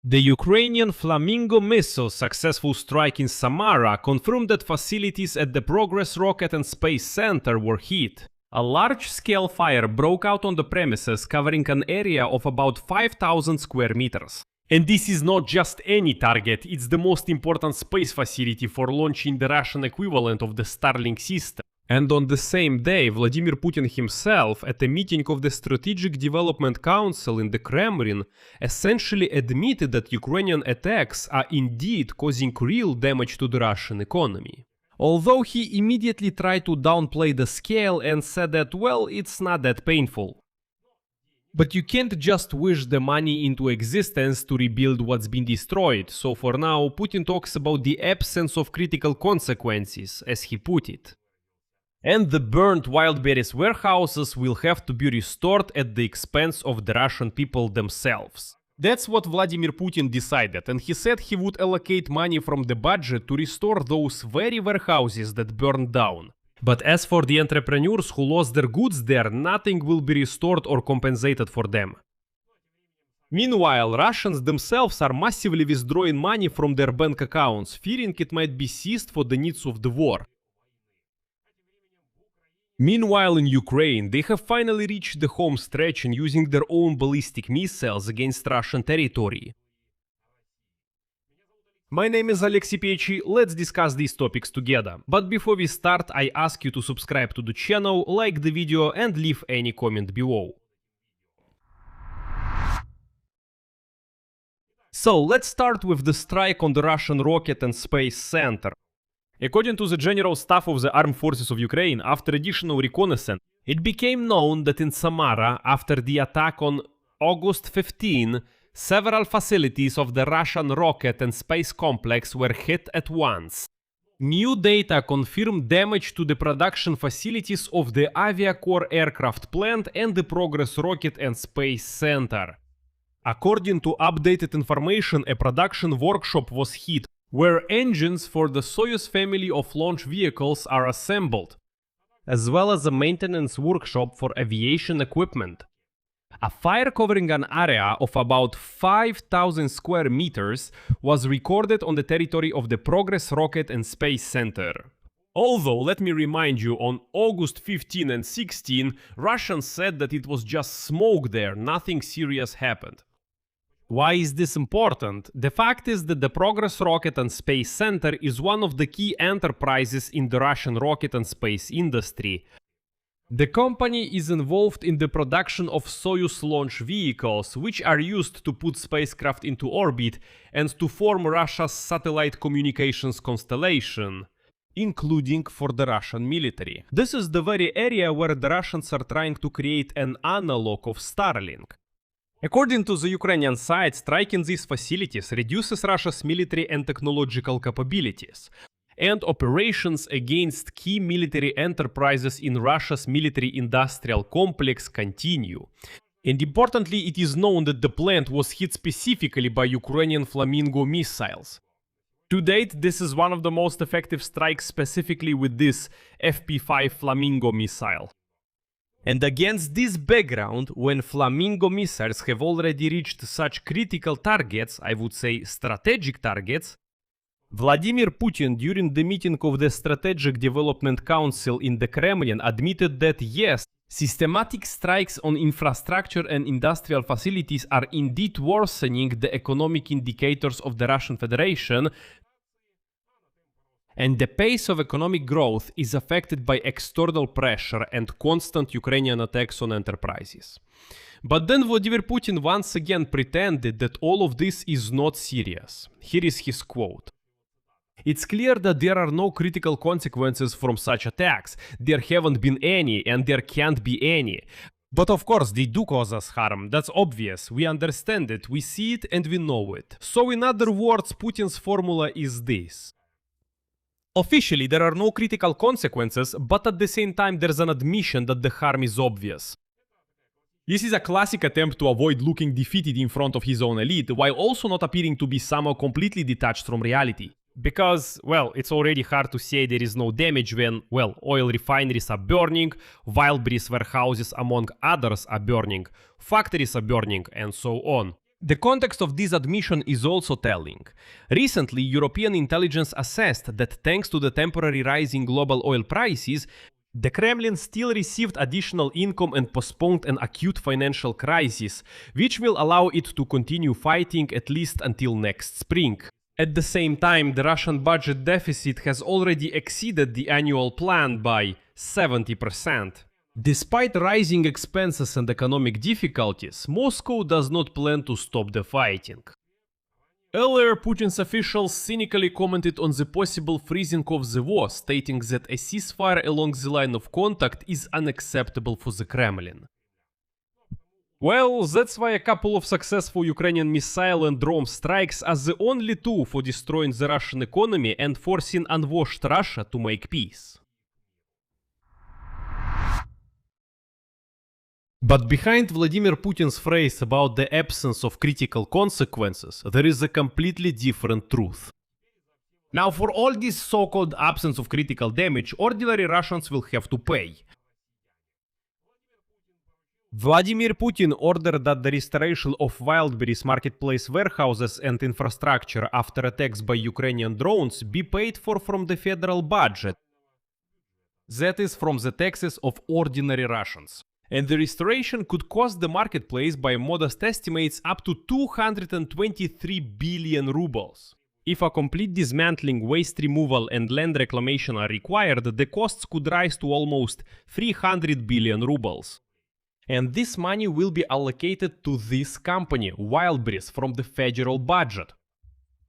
The Ukrainian Flamingo missile's successful strike in Samara confirmed that facilities at the Progress Rocket and Space Center were hit. A large-scale fire broke out on the premises, covering an area of about 5,000 square meters. And this is not just any target, it's the most important space facility for launching the Russian equivalent of the Starlink system. And on the same day, Vladimir Putin himself, at a meeting of the Strategic Development Council in the Kremlin, essentially admitted that Ukrainian attacks are indeed causing real damage to the Russian economy. Although he immediately tried to downplay the scale and said that, well, it's not that painful. But you can't just wish the money into existence to rebuild what's been destroyed, so for now Putin talks about the absence of critical consequences, as he put it. And the burned Wildberries warehouses will have to be restored at the expense of the Russian people themselves. That's what Vladimir Putin decided, and he said he would allocate money from the budget to restore those very warehouses that burned down. But as for the entrepreneurs who lost their goods there, nothing will be restored or compensated for them. Meanwhile, Russians themselves are massively withdrawing money from their bank accounts, fearing it might be seized for the needs of the war. Meanwhile, in Ukraine, they have finally reached the home stretch and using their own ballistic missiles against Russian territory. My name is Alexey Pechi, let's discuss these topics together. But before we start, I ask you to subscribe to the channel, like the video and leave any comment below. So, let's start with the strike on the Russian Rocket and Space Center. According to the General Staff of the Armed Forces of Ukraine, after additional reconnaissance, it became known that in Samara, after the attack on August 15, several facilities of the Russian rocket and space complex were hit at once. New data confirmed damage to the production facilities of the Aviacore aircraft plant and the Progress Rocket and Space Center. According to updated information, a production workshop was hit, where engines for the Soyuz family of launch vehicles are assembled, as well as a maintenance workshop for aviation equipment. A fire covering an area of about 5,000 square meters was recorded on the territory of the Progress Rocket and Space Center. Although, let me remind you, on August 15 and 16, Russians said that it was just smoke there, nothing serious happened. Why is this important? The fact is that the Progress Rocket and Space Center is one of the key enterprises in the Russian rocket and space industry. The company is involved in the production of Soyuz launch vehicles, which are used to put spacecraft into orbit and to form Russia's satellite communications constellation, including for the Russian military. This is the very area where the Russians are trying to create an analog of Starlink. According to the Ukrainian side, striking these facilities reduces Russia's military and technological capabilities, and operations against key military enterprises in Russia's military-industrial complex continue. And importantly, it is known that the plant was hit specifically by Ukrainian Flamingo missiles. To date, this is one of the most effective strikes specifically with this FP5 Flamingo missile. And against this background, when Flamingo missiles have already reached such critical targets, I would say strategic targets, Vladimir Putin during the meeting of the Strategic Development Council in the Kremlin admitted that yes, systematic strikes on infrastructure and industrial facilities are indeed worsening the economic indicators of the Russian Federation, and the pace of economic growth is affected by external pressure and constant Ukrainian attacks on enterprises. But then Vladimir Putin once again pretended that all of this is not serious. Here is his quote. It's clear that there are no critical consequences from such attacks. There haven't been any, and there can't be any. But of course, they do cause us harm, that's obvious, we understand it, we see it and we know it. So in other words, Putin's formula is this. Officially, there are no critical consequences, but at the same time there's an admission that the harm is obvious. This is a classic attempt to avoid looking defeated in front of his own elite, while also not appearing to be somehow completely detached from reality. Because, well, it's already hard to say there is no damage when, well, oil refineries are burning, Wildberries warehouses among others are burning, factories are burning, and so on. The context of this admission is also telling. Recently, European intelligence assessed that thanks to the temporary rise in global oil prices, the Kremlin still received additional income and postponed an acute financial crisis, which will allow it to continue fighting at least until next spring. At the same time, the Russian budget deficit has already exceeded the annual plan by 70%. Despite rising expenses and economic difficulties, Moscow does not plan to stop the fighting. Earlier, Putin's officials cynically commented on the possible freezing of the war, stating that a ceasefire along the line of contact is unacceptable for the Kremlin. Well, that's why a couple of successful Ukrainian missile and drone strikes are the only tool for destroying the Russian economy and forcing unwashed Russia to make peace. But behind Vladimir Putin's phrase about the absence of critical consequences, there is a completely different truth. Now, for all this so-called absence of critical damage, ordinary Russians will have to pay. Vladimir Putin ordered that the restoration of Wildberries marketplace warehouses and infrastructure after attacks by Ukrainian drones be paid for from the federal budget. That is, from the taxes of ordinary Russians. And the restoration could cost the marketplace by modest estimates up to 223 billion rubles. If a complete dismantling, waste removal and land reclamation are required, the costs could rise to almost 300 billion rubles. And this money will be allocated to this company, Wildberries, from the federal budget.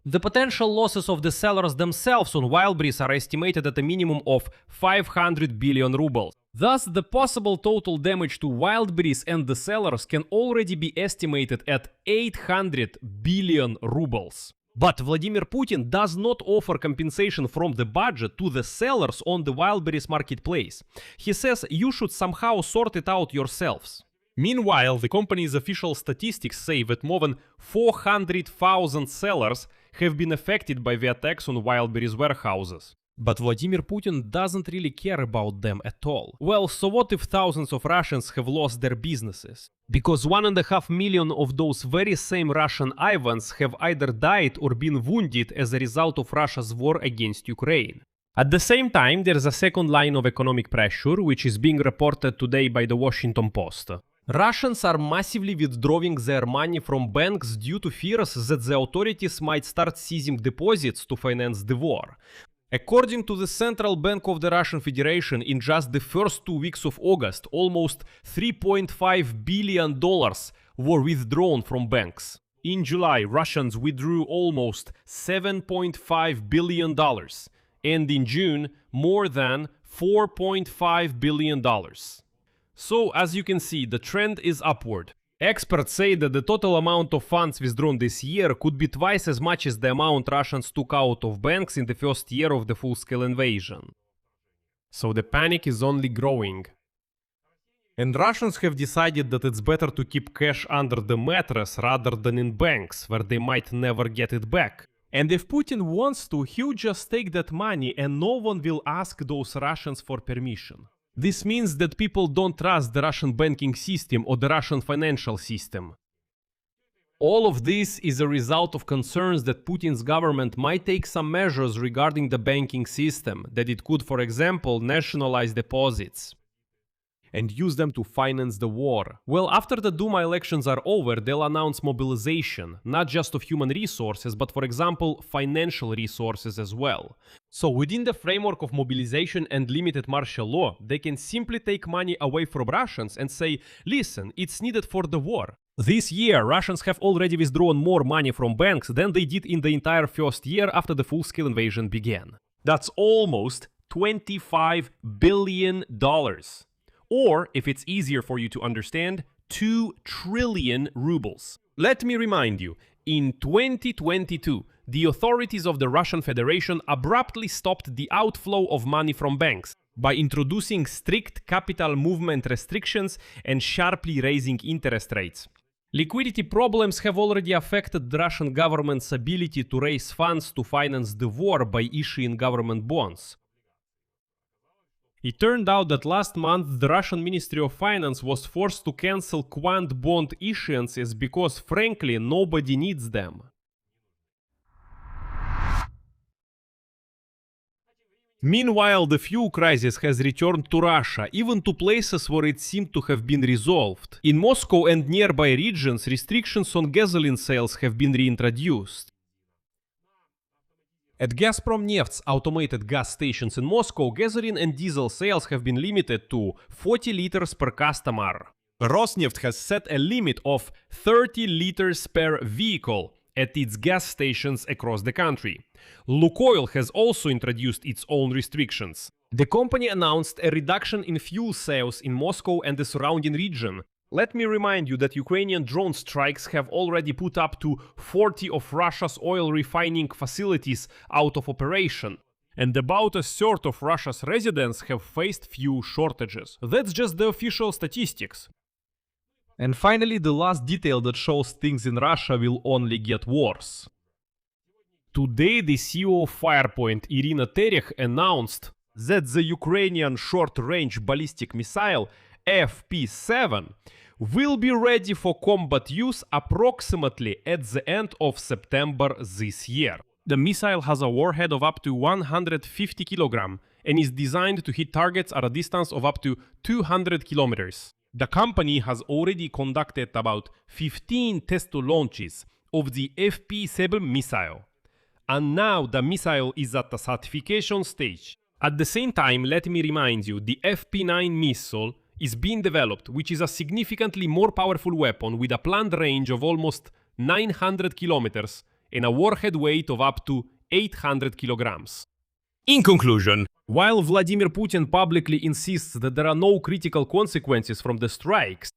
The potential losses of the sellers themselves on Wildberries are estimated at a minimum of 500 billion rubles. Thus, the possible total damage to Wildberries and the sellers can already be estimated at 800 billion rubles. But Vladimir Putin does not offer compensation from the budget to the sellers on the Wildberries marketplace. He says you should somehow sort it out yourselves. Meanwhile, the company's official statistics say that more than 400,000 sellers have been affected by the attacks on Wildberries warehouses. But Vladimir Putin doesn't really care about them at all. Well, so what if thousands of Russians have lost their businesses? Because 1.5 million of those very same Russian Ivans have either died or been wounded as a result of Russia's war against Ukraine. At the same time, there's a second line of economic pressure, which is being reported today by the Washington Post. Russians are massively withdrawing their money from banks due to fears that the authorities might start seizing deposits to finance the war. According to the Central Bank of the Russian Federation, in just the first 2 weeks of August, almost $3.5 billion were withdrawn from banks. In July, Russians withdrew almost $7.5 billion, and in June, more than $4.5 billion. So, as you can see, the trend is upward. Experts say that the total amount of funds withdrawn this year could be twice as much as the amount Russians took out of banks in the first year of the full-scale invasion. So the panic is only growing. And Russians have decided that it's better to keep cash under the mattress rather than in banks, where they might never get it back. And if Putin wants to, he'll just take that money and no one will ask those Russians for permission. This means that people don't trust the Russian banking system or the Russian financial system. All of this is a result of concerns that Putin's government might take some measures regarding the banking system, that it could, for example, nationalize deposits and use them to finance the war. Well, after the Duma elections are over, they'll announce mobilization, not just of human resources, but for example, financial resources as well. So within the framework of mobilization and limited martial law, they can simply take money away from Russians and say, listen, it's needed for the war. This year, Russians have already withdrawn more money from banks than they did in the entire first year after the full-scale invasion began. That's almost $25 billion. Or, if it's easier for you to understand, 2 trillion rubles. Let me remind you, in 2022, the authorities of the Russian Federation abruptly stopped the outflow of money from banks by introducing strict capital movement restrictions and sharply raising interest rates. Liquidity problems have already affected the Russian government's ability to raise funds to finance the war by issuing government bonds. It turned out that last month the Russian Ministry of Finance was forced to cancel quant bond issuances because frankly nobody needs them. Meanwhile, the fuel crisis has returned to Russia, even to places where it seemed to have been resolved. In Moscow and nearby regions, restrictions on gasoline sales have been reintroduced. At Gazprom Neft's automated gas stations in Moscow, gasoline and diesel sales have been limited to 40 liters per customer. Rosneft has set a limit of 30 liters per vehicle at its gas stations across the country. Lukoil has also introduced its own restrictions. The company announced a reduction in fuel sales in Moscow and the surrounding region. Let me remind you that Ukrainian drone strikes have already put up to 40 of Russia's oil refining facilities out of operation. And about a third of Russia's residents have faced fuel shortages. That's just the official statistics. And finally, the last detail that shows things in Russia will only get worse. Today, the CEO of Firepoint, Irina Terech, announced that the Ukrainian short-range ballistic missile FP7 will be ready for combat use approximately at the end of September this year. The missile has a warhead of up to 150 kg and is designed to hit targets at a distance of up to 200 kilometers. The company has already conducted about 15 test launches of the FP7 missile, and now the missile is at the certification stage. At the same time, let me remind you, the FP9 missile is being developed, which is a significantly more powerful weapon with a planned range of almost 900 kilometers and a warhead weight of up to 800 kilograms. In conclusion, while Vladimir Putin publicly insists that there are no critical consequences from the strikes,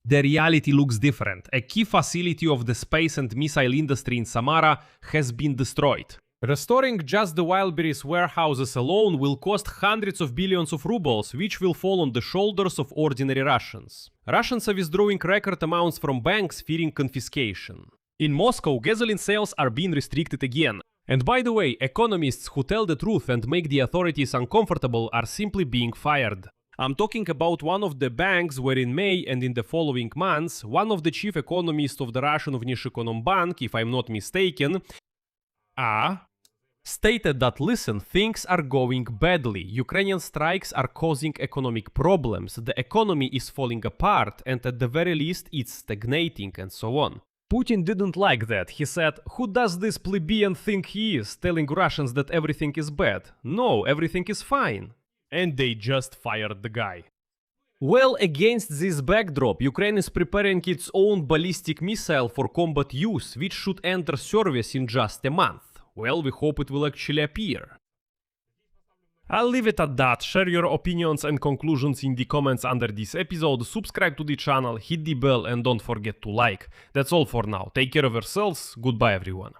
the reality looks different. A key facility of the space and missile industry in Samara has been destroyed. Restoring just the Wildberries warehouses alone will cost hundreds of billions of rubles, which will fall on the shoulders of ordinary Russians. Russians are withdrawing record amounts from banks, fearing confiscation. In Moscow, gasoline sales are being restricted again. And by the way, economists who tell the truth and make the authorities uncomfortable are simply being fired. I'm talking about one of the banks where in May and in the following months, one of the chief economists of the Russian Vneshekonombank, if I'm not mistaken, stated that, listen, things are going badly. Ukrainian strikes are causing economic problems. The economy is falling apart and at the very least it's stagnating and so on. Putin didn't like that. He said, who does this plebeian think he is, telling Russians that everything is bad? No, everything is fine. And they just fired the guy. Well, against this backdrop, Ukraine is preparing its own ballistic missile for combat use, which should enter service in just a month. Well, we hope it will actually appear. I'll leave it at that. Share your opinions and conclusions in the comments under this episode, subscribe to the channel, hit the bell and don't forget to like. That's all for now. Take care of yourselves. Goodbye everyone.